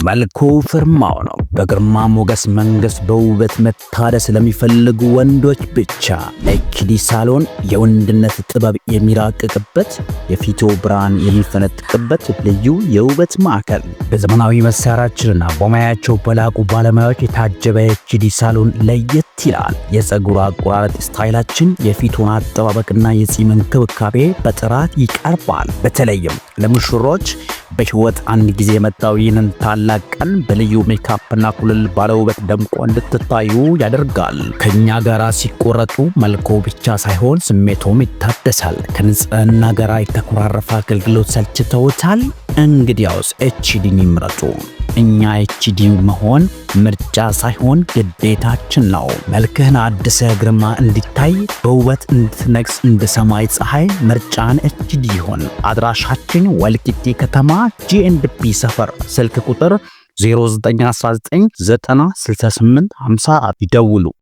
መልኩ ፍርማው ነው። በግርማ ሞገስ መንግስት በውበት መታደስ ለሚፈልጉ ወንዶች ብቻ ኤችዲ ሳሎን የወንድነት ጥበብ የሚራቅቅበት የፊቶ ብርሃን የሚፈነጥቅበት ልዩ የውበት ማዕከል። በዘመናዊ መሳሪያዎችና በሙያቸው በላቁ ባለሙያዎች የታጀበ ኤችዲ ሳሎን ለየት ይላል። የፀጉር አቆራረጥ ስታይላችን የፊቱን አጠባበቅና የጺም እንክብካቤ በጥራት ይቀርባል። በተለይም ለሙሽሮች በህይወት አንድ ጊዜ የመጣው ይህንን ታላቅ ቀን በልዩ ሜካፕና ኩልል ባለ ውበት ደምቆ እንድትታዩ ያደርጋል። ከኛ ጋር ሲቆረጡ መልኮ ብቻ ሳይሆን ስሜቶም ይታደሳል። ከንጽህና ጋር የተኮራረፈ አገልግሎት ሰልችተውታል? እንግዲያውስ ኤችዲን ይምረጡ። እኛ ኤችዲ መሆን ምርጫ ሳይሆን ግዴታችን ነው። መልክህን አድሰ ግርማ እንዲታይ በውበት እንድትነግስ እንደ ሰማይ ፀሐይ ምርጫን ኤችዲ ይሁን። አድራሻችን ወልቂጤ ከተማ ጂኤንድፒ ሰፈር፣ ስልክ ቁጥር 0919 90 68 54 ይደውሉ።